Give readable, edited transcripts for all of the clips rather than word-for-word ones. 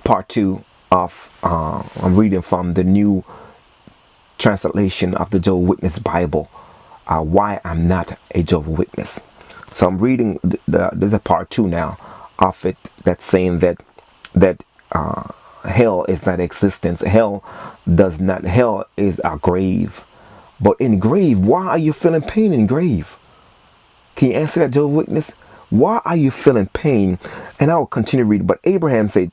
part two of I'm reading from the new translation of the Jehovah Witness Bible. Why I'm not a Jehovah Witness. So I'm reading there's a part two now of it that's saying that hell is not existence. Hell is a grave. But in grave, why are you feeling pain in grave? Can you answer that, Jehovah Witness? Why are you feeling pain? And I will continue reading. But Abraham said,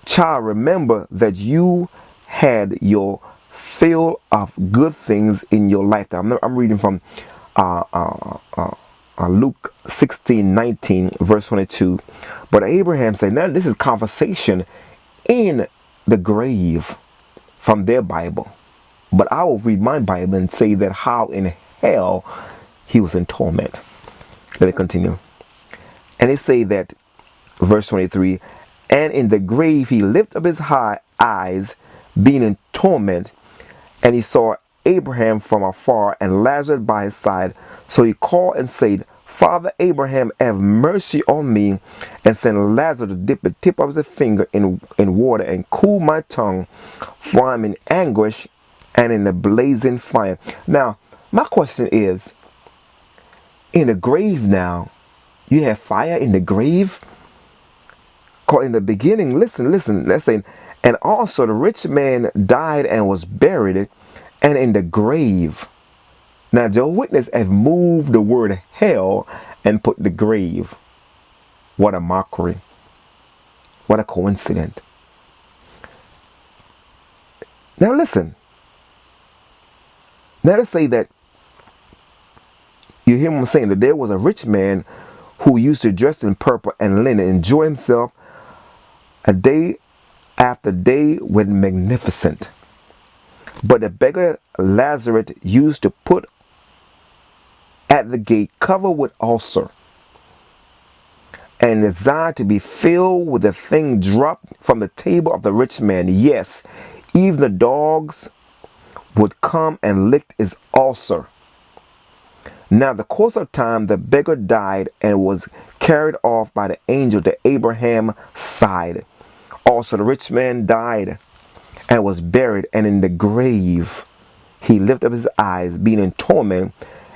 child, remember that you had your fill of good things in your lifetime. I'm reading from uh, uh, uh, Luke 16:19, verse 22. But Abraham said, now this is conversation in the grave from their Bible. But I will read my Bible and say that how in hell he was in torment. Let me continue. And it say that, verse 23, and in the grave he lifted up his high eyes, being in torment, and he saw Abraham from afar and Lazarus by his side. So he called and said, Father Abraham, have mercy on me, and send Lazarus to dip the tip of his finger in water and cool my tongue, for I am in anguish and in the blazing fire. Now, my question is, in the grave now, you have fire in the grave? Cause in the beginning, listen, let's say, and also the rich man died and was buried, and in the grave. Now, Jehovah's Witness have moved the word hell and put the grave. What a mockery. What a coincidence. Now listen. Now let's say that you hear him saying that there was a rich man who used to dress in purple and linen, enjoy himself a day after day with magnificent. But the beggar Lazarus used to put at the gate covered with ulcer, and desired to be filled with the thing dropped from the table of the rich man. Yes, even the dogs would come and lick his ulcer. Now the course of time the beggar died and was carried off by the angel to Abraham's side. Also the rich man died and was buried, and in the grave he lifted up his eyes, being in torment,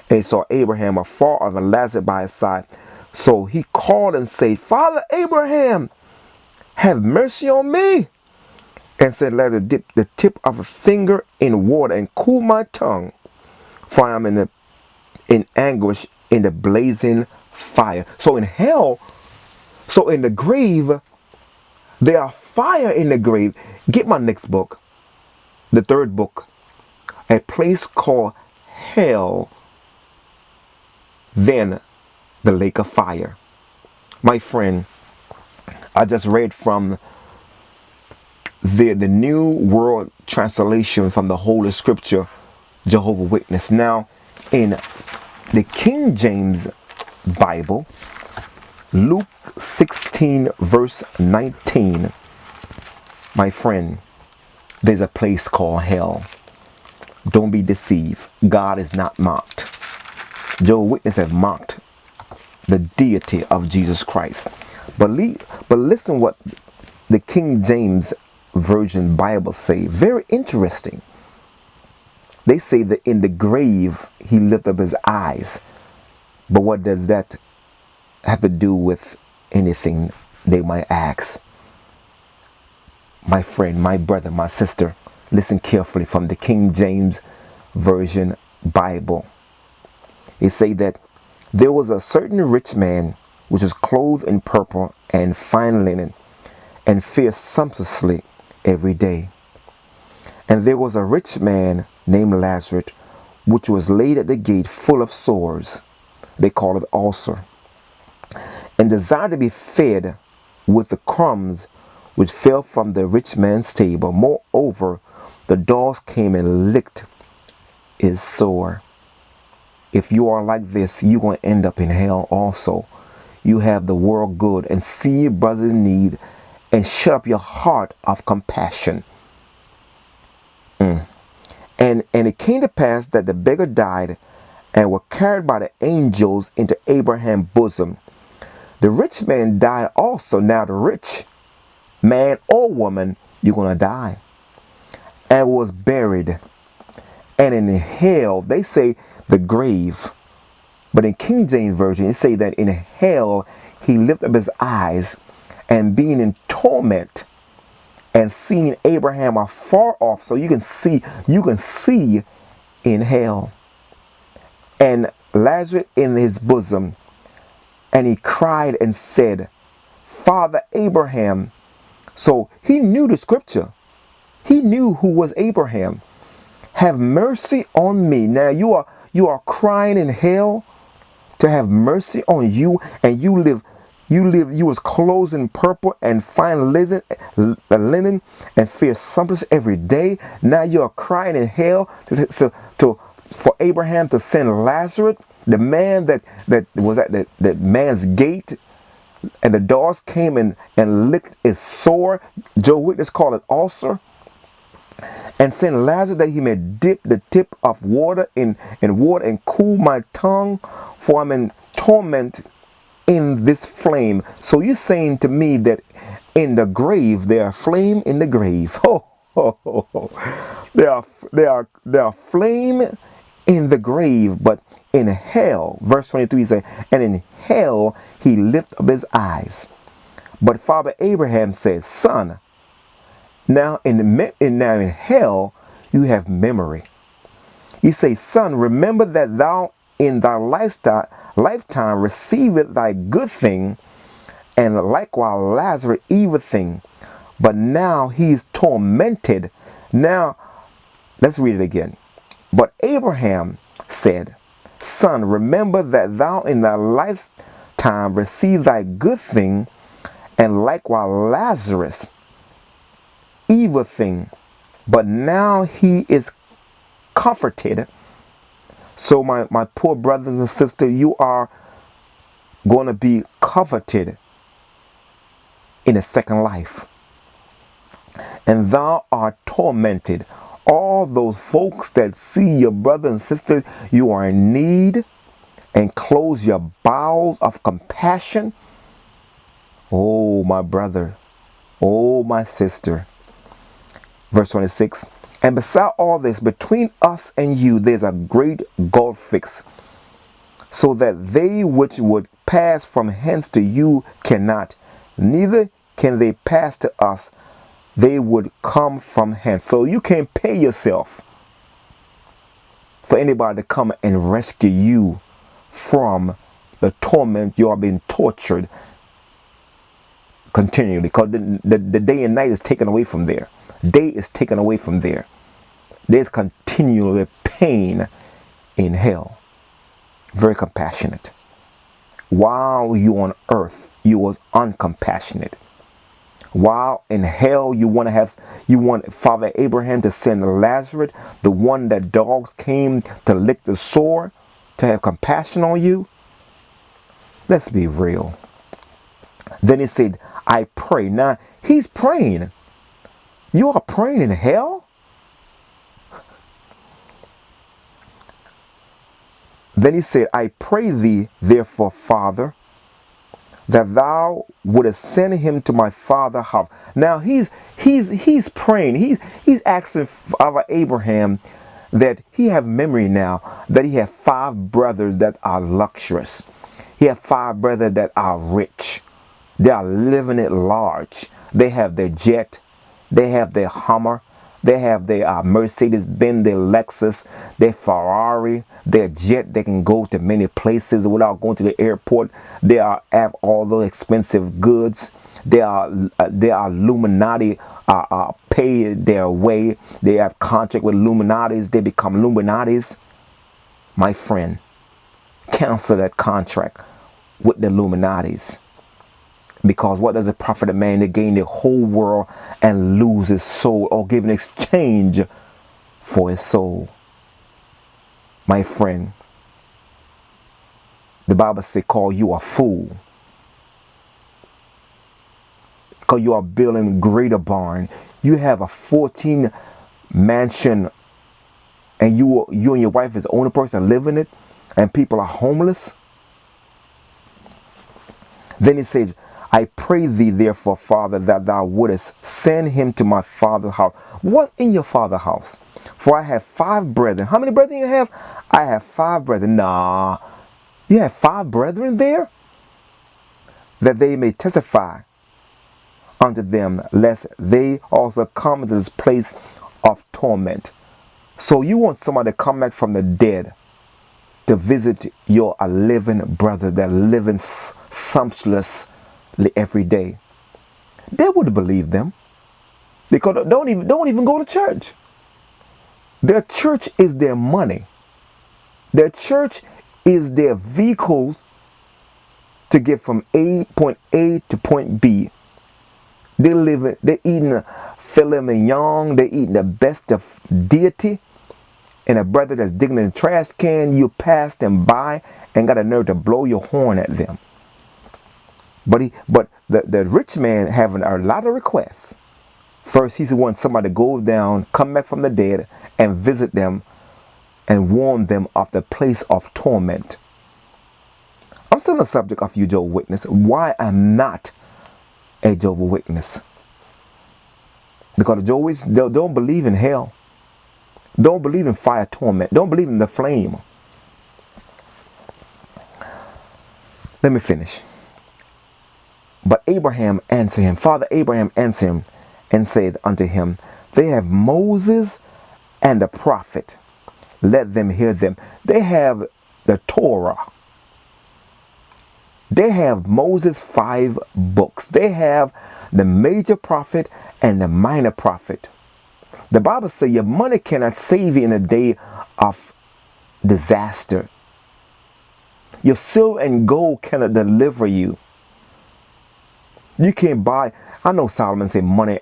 and he saw Abraham afar off and Lazarus by his side. So he called and said, Father Abraham, have mercy on me, and said, Lazarus, dip the tip of a finger in water and cool my tongue, for I am in anguish in the blazing fire. So in hell, so in the grave, there are fire in the grave. Get my next book, the third book, a place called hell, then the lake of fire. My friend, I just read from the New World Translation from the Holy Scripture, Jehovah Witness. Now, in the King James Bible, Luke 16 verse 19, my friend, there's a place called hell. Don't be deceived. God is not mocked. Jehovah's Witness have mocked the deity of Jesus Christ. But listen what the King James Version Bible say. Very interesting. They say that in the grave he lifted up his eyes. But what does that have to do with anything, they might ask? My friend, my brother, my sister, listen carefully from the King James Version Bible. It say that there was a certain rich man which was clothed in purple and fine linen, and fared sumptuously every day. And there was a rich man named Lazarus, which was laid at the gate full of sores, they call it ulcer, and desired to be fed with the crumbs which fell from the rich man's table. Moreover, the dogs came and licked his sore. If you are like this, you're going to end up in hell also. You have the world good and see your brother in need and shut up your heart of compassion. And it came to pass that the beggar died and were carried by the angels into Abraham's bosom. The rich man died also. Now the rich man or woman, you're going to die. And was buried. And in hell, they say the grave. But in King James Version, it say that in hell, he lifted up his eyes, and being in torment, and seeing Abraham afar off. So you can see in hell. And Lazarus in his bosom. And he cried and said, Father Abraham. So he knew the scripture. He knew who was Abraham. Have mercy on me. Now you are crying in hell to have mercy on you, and you was clothed in purple and fine linen and fear sumptuous every day. Now you are crying in hell for Abraham to send Lazarus, the man that was at that man's gate, and the dogs came and licked his sore. Jehovah Witness called it ulcer. And send Lazarus that he may dip the tip of water in water and cool my tongue, for I'm in torment in this flame. So you're saying to me that in the grave there are flame in the grave. There are flame in the grave, but in hell, verse 23 says, and in hell he lifted up his eyes. But Father Abraham said, Son, now in hell you have memory. He says, Son, remember that thou in thy lifetime receiveth thy good thing, and likewise Lazarus evil thing. But now he is tormented. Now, let's read it again. But Abraham said, Son, remember that thou in thy lifetime received thy good thing, and likewise Lazarus evil thing, but now he is comforted. So my poor brothers and sisters, you are going to be comforted in a second life, and thou art tormented. All those folks that see your brother and sister, you are in need, and close your bowels of compassion. Oh my brother, oh my sister. Verse 26, and beside all this, between us and you, there's a great gulf fixed, so that they which would pass from hence to you cannot, neither can they pass to us. They would come from hence. So you can't pay yourself for anybody to come and rescue you from the torment you are being tortured continually, because the day and night is taken away from there. Day is taken away from there. There's continually pain in hell. Very compassionate. While you on earth, you was uncompassionate. While in hell, you want Father Abraham to send Lazarus, the one that dogs came to lick the sore, to have compassion on you. Let's be real. Then he said, I pray. Now he's praying. You are praying in hell? Then he said, I pray thee, therefore, Father, that thou wouldest send him to my father's house. Now he's praying. He's asking Father Abraham that he have memory now, that he have 5 brothers that are luxurious. He have 5 brothers that are rich. They are living it large. They have their jet. They have their Hummer. They have their Mercedes-Benz, their Lexus, their Ferrari, their jet. They can go to many places without going to the airport. They have all those expensive goods. They are Illuminati, pay their way. They have contract with Illuminatis. They become Illuminatis. My friend, cancel that contract with the Illuminatis. Because what does it profit a man to gain the whole world and lose his soul, or give an exchange for his soul? My friend, the Bible says, call you a fool, because you are building greater barn. You have a 14 mansion, and you and your wife is the only person living it, and people are homeless. Then he said, I pray thee, therefore, Father, that thou wouldest send him to my father's house. What's in your father's house? For I have 5 brethren. How many brethren you have? I have 5 brethren. Nah, you have 5 brethren there? That they may testify unto them, lest they also come into this place of torment. So you want somebody to come back from the dead to visit your living brother that living sumptuously every day. They would believe them, because don't even go to church. Their church is their money. Their church is their vehicles to get from point A to point B. They're eating filet mignon, they're eating the best of deity. And a brother that's digging in the trash can, you pass them by and got a nerve to blow your horn at them. But the rich man having a lot of requests. First, he wants somebody to go down, come back from the dead, and visit them and warn them of the place of torment. I'm still on the subject of you, Jehovah Witness. Why I'm not a Jehovah Witness? Because the Jehovah Witness don't believe in hell. Don't believe in fire torment. Don't believe in the flame. Let me finish. But Abraham answered him. Father Abraham answered him and said unto him, they have Moses and the prophet. Let them hear them. They have the Torah. They have Moses' 5 books. They have the major prophet and the minor prophet. The Bible says your money cannot save you in a day of disaster. Your silver and gold cannot deliver you. You can't buy. I know Solomon said money